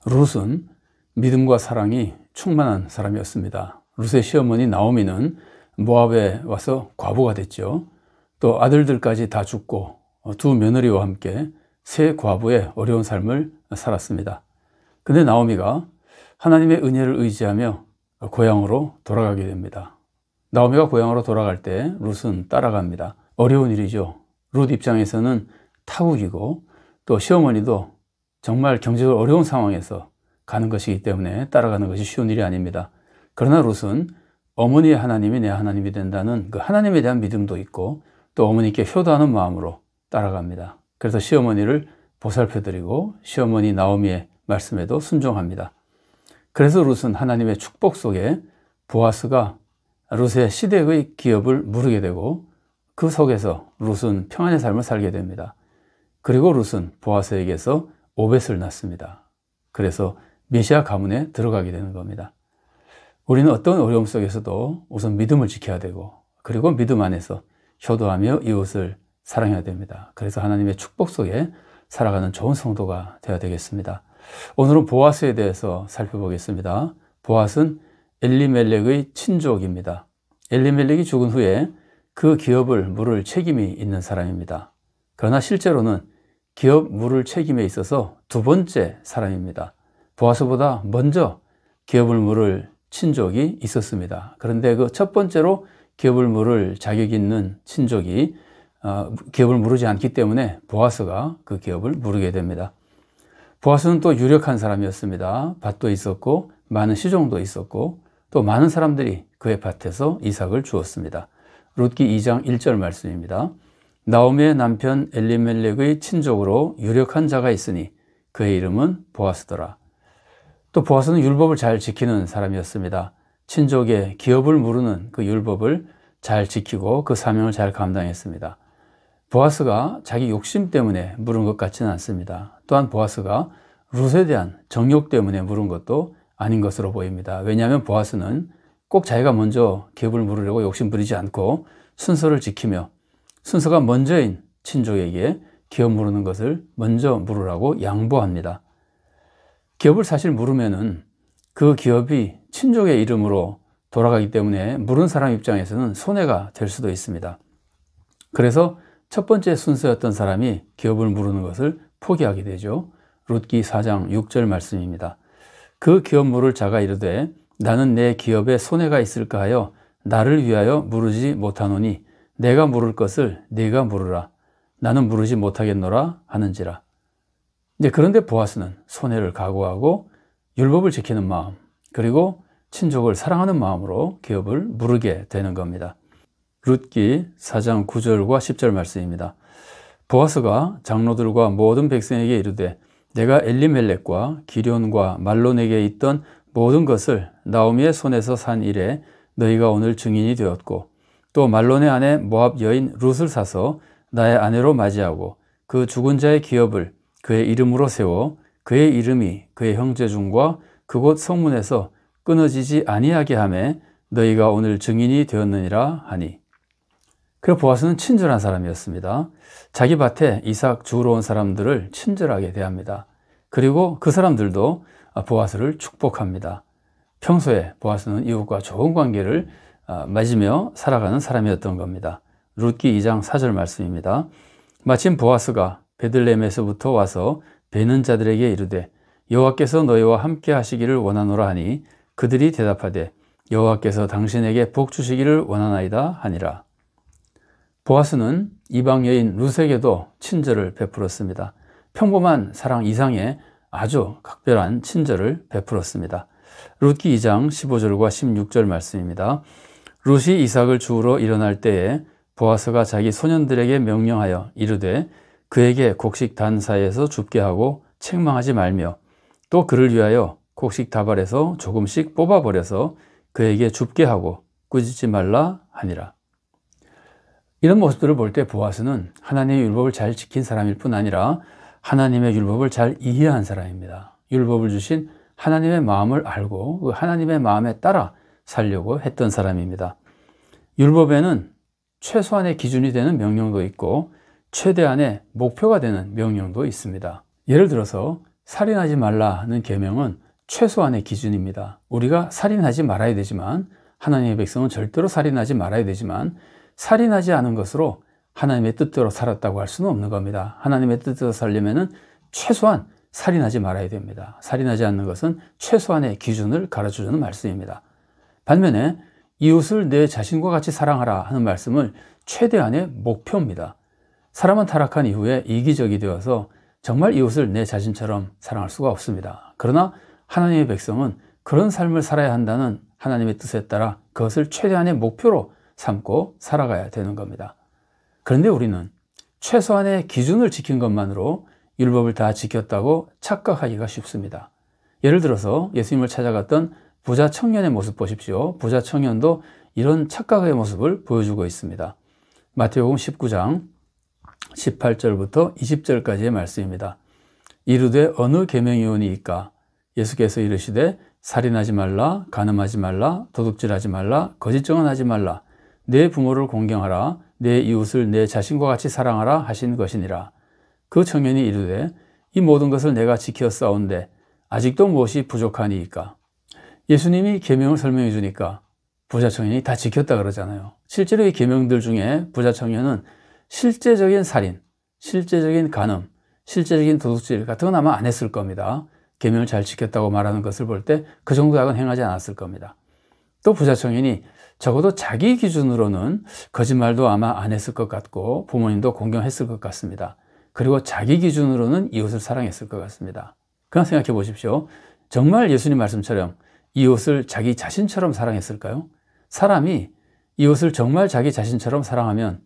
룻은 믿음과 사랑이 충만한 사람이었습니다. 룻의 시어머니 나오미는 모압에 와서 과부가 됐죠. 또 아들들까지 다 죽고 두 며느리와 함께 세 과부의 어려운 삶을 살았습니다. 근데 나오미가 하나님의 은혜를 의지하며 고향으로 돌아가게 됩니다. 나오미가 고향으로 돌아갈 때 룻은 따라갑니다. 어려운 일이죠. 룻 입장에서는 타국이고 또 시어머니도 정말 경제적으로 어려운 상황에서 가는 것이기 때문에 따라가는 것이 쉬운 일이 아닙니다. 그러나 룻은 어머니의 하나님이 내 하나님이 된다는 그 하나님에 대한 믿음도 있고 또 어머니께 효도하는 마음으로 따라갑니다. 그래서 시어머니를 보살펴드리고 시어머니 나오미의 말씀에도 순종합니다. 그래서 룻은 하나님의 축복 속에 보아스가 룻의 시댁의 기업을 무르게 되고 그 속에서 룻은 평안의 삶을 살게 됩니다. 그리고 룻은 보아스에게서 오벳을 낳습니다. 그래서 메시아 가문에 들어가게 되는 겁니다. 우리는 어떤 어려움 속에서도 우선 믿음을 지켜야 되고 그리고 믿음 안에서 효도하며 이웃을 사랑해야 됩니다. 그래서 하나님의 축복 속에 살아가는 좋은 성도가 되어야 되겠습니다. 오늘은 보아스에 대해서 살펴보겠습니다. 보아스는 엘리멜렉의 친족입니다. 엘리멜렉이 죽은 후에 그 기업을 물을 책임이 있는 사람입니다. 그러나 실제로는 기업 물을 책임에 있어서 두 번째 사람입니다. 보아스보다 먼저 기업을 물을 친족이 있었습니다. 그런데 그 첫 번째로 기업을 물을 자격 있는 친족이 기업을 무르지 않기 때문에 보아스가 그 기업을 무르게 됩니다. 보아스는 또 유력한 사람이었습니다. 밭도 있었고 많은 시종도 있었고 또 많은 사람들이 그의 밭에서 이삭을 주었습니다. 룻기 2장 1절 말씀입니다. 나오미의 남편 엘리멜렉의 친족으로 유력한 자가 있으니 그의 이름은 보아스더라. 또 보아스는 율법을 잘 지키는 사람이었습니다. 친족의 기업을 무르는 그 율법을 잘 지키고 그 사명을 잘 감당했습니다. 보아스가 자기 욕심 때문에 물은 것 같지는 않습니다. 또한 보아스가 룻에 대한 정욕 때문에 물은 것도 아닌 것으로 보입니다. 왜냐하면 보아스는 꼭 자기가 먼저 기업을 물으려고 욕심 부리지 않고 순서를 지키며 순서가 먼저인 친족에게 기업 무르는 것을 먼저 물으라고 양보합니다. 기업을 사실 물으면은 그 기업이 친족의 이름으로 돌아가기 때문에 물은 사람 입장에서는 손해가 될 수도 있습니다. 그래서 첫 번째 순서였던 사람이 기업을 무르는 것을 포기하게 되죠. 룻기 4장 6절 말씀입니다. 그 기업 물을 자가 이르되 나는 내 기업에 손해가 있을까 하여 나를 위하여 무르지 못하노니 내가 물을 것을 네가 물으라. 나는 무르지 못하겠노라 하는지라. 그런데 보아스는 손해를 각오하고 율법을 지키는 마음 그리고 친족을 사랑하는 마음으로 기업을 무르게 되는 겁니다. 룻기 4장 9절과 10절 말씀입니다. 보아스가 장로들과 모든 백성에게 이르되 내가 엘리멜렉과 기럨과 말론에게 있던 모든 것을 나오미의 손에서 산 이래 너희가 오늘 증인이 되었고 또 말론의 아내 모압 여인 룻을 사서 나의 아내로 맞이하고 그 죽은 자의 기업을 그의 이름으로 세워 그의 이름이 그의 형제 중과 그곳 성문에서 끊어지지 아니하게 하매 너희가 오늘 증인이 되었느니라 하니. 그리고 보아스는 친절한 사람이었습니다. 자기 밭에 이삭 주우러 온 사람들을 친절하게 대합니다. 그리고 그 사람들도 보아스를 축복합니다. 평소에 보아스는 이웃과 좋은 관계를 맺으며 살아가는 사람이었던 겁니다. 룻기 2장 4절 말씀입니다. 마침 보아스가 베들레헴에서부터 와서 베는 자들에게 이르되 여호와께서 너희와 함께 하시기를 원하노라 하니 그들이 대답하되 여호와께서 당신에게 복 주시기를 원하나이다 하니라. 보아스는 이방 여인 룻에게도 친절을 베풀었습니다. 평범한 사랑 이상의 아주 각별한 친절을 베풀었습니다. 룻기 2장 15절과 16절 말씀입니다. 룻이 이삭을 주우러 일어날 때에 보아스가 자기 소년들에게 명령하여 이르되 그에게 곡식 단 사이에서 줍게 하고 책망하지 말며 또 그를 위하여 곡식 다발에서 조금씩 뽑아버려서 그에게 줍게 하고 꾸짖지 말라 하니라. 이런 모습들을 볼 때 보아스는 하나님의 율법을 잘 지킨 사람일 뿐 아니라 하나님의 율법을 잘 이해한 사람입니다. 율법을 주신 하나님의 마음을 알고 그 하나님의 마음에 따라 살려고 했던 사람입니다. 율법에는 최소한의 기준이 되는 명령도 있고 최대한의 목표가 되는 명령도 있습니다. 예를 들어서 살인하지 말라는 계명은 최소한의 기준입니다. 우리가 살인하지 말아야 되지만, 하나님의 백성은 절대로 살인하지 말아야 되지만, 살인하지 않은 것으로 하나님의 뜻대로 살았다고 할 수는 없는 겁니다. 하나님의 뜻대로 살려면은 최소한 살인하지 말아야 됩니다. 살인하지 않는 것은 최소한의 기준을 가르쳐주는 말씀입니다. 반면에 이웃을 내 자신과 같이 사랑하라 하는 말씀은 최대한의 목표입니다. 사람은 타락한 이후에 이기적이 되어서 정말 이웃을 내 자신처럼 사랑할 수가 없습니다. 그러나 하나님의 백성은 그런 삶을 살아야 한다는 하나님의 뜻에 따라 그것을 최대한의 목표로 삼고 살아가야 되는 겁니다. 그런데 우리는 최소한의 기준을 지킨 것만으로 율법을 다 지켰다고 착각하기가 쉽습니다. 예를 들어서 예수님을 찾아갔던 부자 청년의 모습 보십시오. 부자 청년도 이런 착각의 모습을 보여주고 있습니다. 마태복음 19장 18절부터 20절까지의 말씀입니다. 이르되 어느 계명이오니이까? 예수께서 이르시되 살인하지 말라, 간음하지 말라, 도둑질하지 말라, 거짓 증언하지 말라, 내 부모를 공경하라, 내 이웃을 내 자신과 같이 사랑하라 하신 것이니라. 그 청년이 이르되 이 모든 것을 내가 지켰사온데 아직도 무엇이 부족하니이까? 예수님이 계명을 설명해 주니까 부자 청년이 다 지켰다 그러잖아요. 실제로 이 계명들 중에 부자 청년은 실제적인 살인, 실제적인 간음, 실제적인 도둑질 같은 건 아마 안 했을 겁니다. 계명을 잘 지켰다고 말하는 것을 볼 때 그 정도 악은 행하지 않았을 겁니다. 또 부자 청년이 적어도 자기 기준으로는 거짓말도 아마 안 했을 것 같고 부모님도 공경했을 것 같습니다. 그리고 자기 기준으로는 이웃을 사랑했을 것 같습니다. 그냥 생각해 보십시오. 정말 예수님 말씀처럼 이웃을 자기 자신처럼 사랑했을까요? 사람이 이웃을 정말 자기 자신처럼 사랑하면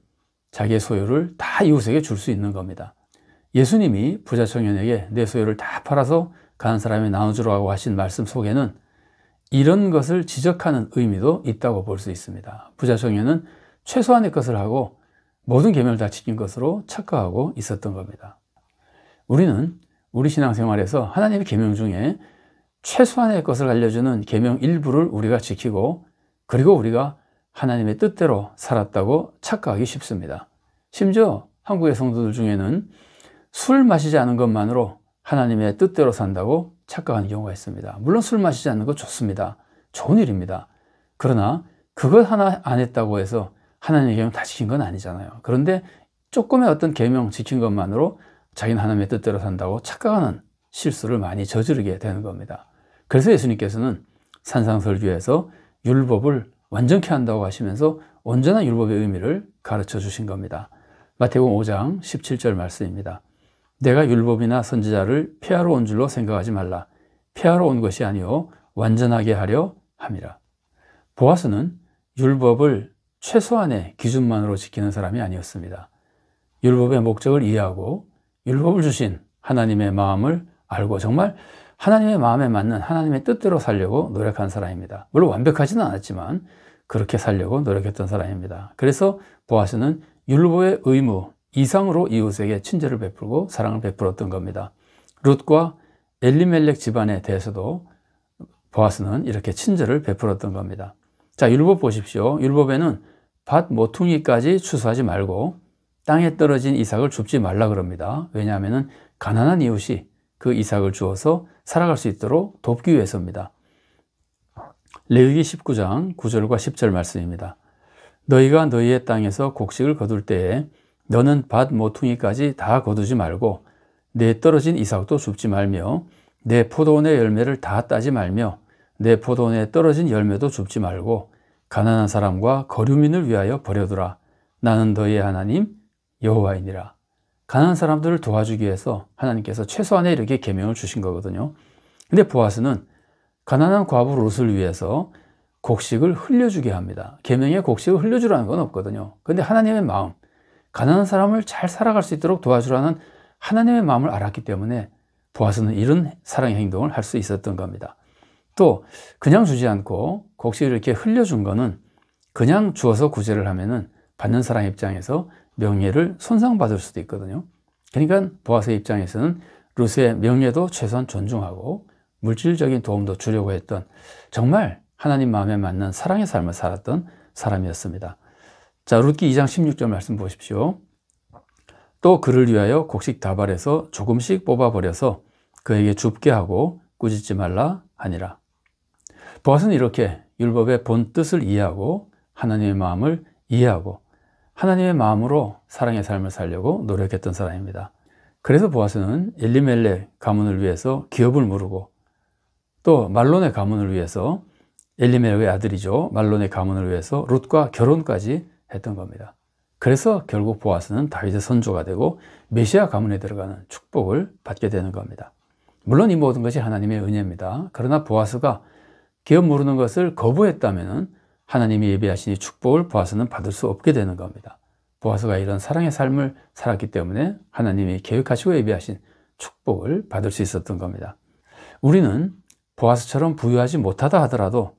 자기의 소유를 다 이웃에게 줄 수 있는 겁니다. 예수님이 부자 청년에게 내 소유를 다 팔아서 가난 사람에 나눠주라고 하신 말씀 속에는 이런 것을 지적하는 의미도 있다고 볼 수 있습니다. 부자 청년은 최소한의 것을 하고 모든 계명을 다 지킨 것으로 착각하고 있었던 겁니다. 우리는 우리 신앙생활에서 하나님의 계명 중에 최소한의 것을 알려주는 계명 일부를 우리가 지키고 그리고 우리가 하나님의 뜻대로 살았다고 착각하기 쉽습니다. 심지어 한국의 성도들 중에는 술 마시지 않은 것만으로 하나님의 뜻대로 산다고 착각하는 경우가 있습니다. 물론 술 마시지 않는 거 좋습니다. 좋은 일입니다. 그러나 그것 하나 안 했다고 해서 하나님의 계명 다 지킨 건 아니잖아요. 그런데 조금의 어떤 계명 지킨 것만으로 자기는 하나님의 뜻대로 산다고 착각하는 실수를 많이 저지르게 되는 겁니다. 그래서 예수님께서는 산상설교에서 율법을 완전케 한다고 하시면서 온전한 율법의 의미를 가르쳐 주신 겁니다. 마태복음 5장 17절 말씀입니다. 내가 율법이나 선지자를 폐하러 온 줄로 생각하지 말라. 폐하러 온 것이 아니요 완전하게 하려 함이라. 보아스는 율법을 최소한의 기준만으로 지키는 사람이 아니었습니다. 율법의 목적을 이해하고 율법을 주신 하나님의 마음을 알고 정말 하나님의 마음에 맞는 하나님의 뜻대로 살려고 노력한 사람입니다. 물론 완벽하지는 않았지만 그렇게 살려고 노력했던 사람입니다. 그래서 보아스는 율법의 의무 이상으로 이웃에게 친절을 베풀고 사랑을 베풀었던 겁니다. 룻과 엘리멜렉 집안에 대해서도 보아스는 이렇게 친절을 베풀었던 겁니다. 자, 율법 보십시오. 율법에는 밭 모퉁이까지 추수하지 말고 땅에 떨어진 이삭을 줍지 말라 그럽니다. 왜냐하면 가난한 이웃이 그 이삭을 주어서 살아갈 수 있도록 돕기 위해서입니다. 레위기 19장 9절과 10절 말씀입니다. 너희가 너희의 땅에서 곡식을 거둘 때에 너는 밭 모퉁이까지 다 거두지 말고 내 떨어진 이삭도 줍지 말며 내 포도원의 열매를 다 따지 말며 내 포도원에 떨어진 열매도 줍지 말고 가난한 사람과 거류민을 위하여 버려두라. 나는 너희의 하나님 여호와이니라. 가난한 사람들을 도와주기 위해서 하나님께서 최소한의 이렇게 계명을 주신 거거든요. 근데 보아스는 가난한 과부 룻을 위해서 곡식을 흘려주게 합니다. 계명에 곡식을 흘려주라는 건 없거든요. 근데 하나님의 마음, 가난한 사람을 잘 살아갈 수 있도록 도와주라는 하나님의 마음을 알았기 때문에 보아스는 이런 사랑의 행동을 할 수 있었던 겁니다. 또 그냥 주지 않고 곡식을 이렇게 흘려준 거는 그냥 주어서 구제를 하면은 받는 사람 입장에서 명예를 손상받을 수도 있거든요. 그러니까 보아스의 입장에서는 룻의 명예도 최소한 존중하고 물질적인 도움도 주려고 했던 정말 하나님 마음에 맞는 사랑의 삶을 살았던 사람이었습니다. 자, 룻기 2장 16절 말씀 보십시오. 또 그를 위하여 곡식 다발에서 조금씩 뽑아버려서 그에게 줍게 하고 꾸짖지 말라 하니라. 보아스는 이렇게 율법의 본 뜻을 이해하고 하나님의 마음을 이해하고 하나님의 마음으로 사랑의 삶을 살려고 노력했던 사람입니다. 그래서 보아스는 엘리멜렉 가문을 위해서 기업을 무르고 또 말론의 가문을 위해서 엘리멜렉의 아들이죠. 말론의 가문을 위해서 룻과 결혼까지 했던 겁니다. 그래서 결국 보아스는 다윗의 선조가 되고 메시아 가문에 들어가는 축복을 받게 되는 겁니다. 물론 이 모든 것이 하나님의 은혜입니다. 그러나 보아스가 기업 무르는 것을 거부했다면 하나님이 예비하신 이 축복을 보아스는 받을 수 없게 되는 겁니다. 보아스가 이런 사랑의 삶을 살았기 때문에 하나님이 계획하시고 예비하신 축복을 받을 수 있었던 겁니다. 우리는 보아스처럼 부유하지 못하다 하더라도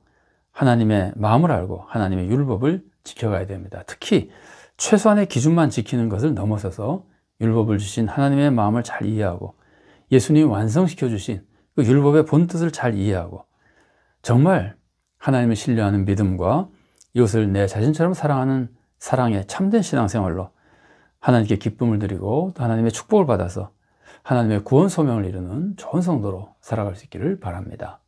하나님의 마음을 알고 하나님의 율법을 지켜가야 됩니다. 특히 최소한의 기준만 지키는 것을 넘어서서 율법을 주신 하나님의 마음을 잘 이해하고 예수님이 완성시켜 주신 그 율법의 본뜻을 잘 이해하고 정말 하나님을 신뢰하는 믿음과 이웃을 내 자신처럼 사랑하는 사랑의 참된 신앙생활로 하나님께 기쁨을 드리고 또 하나님의 축복을 받아서 하나님의 구원 소명을 이루는 좋은 성도로 살아갈 수 있기를 바랍니다.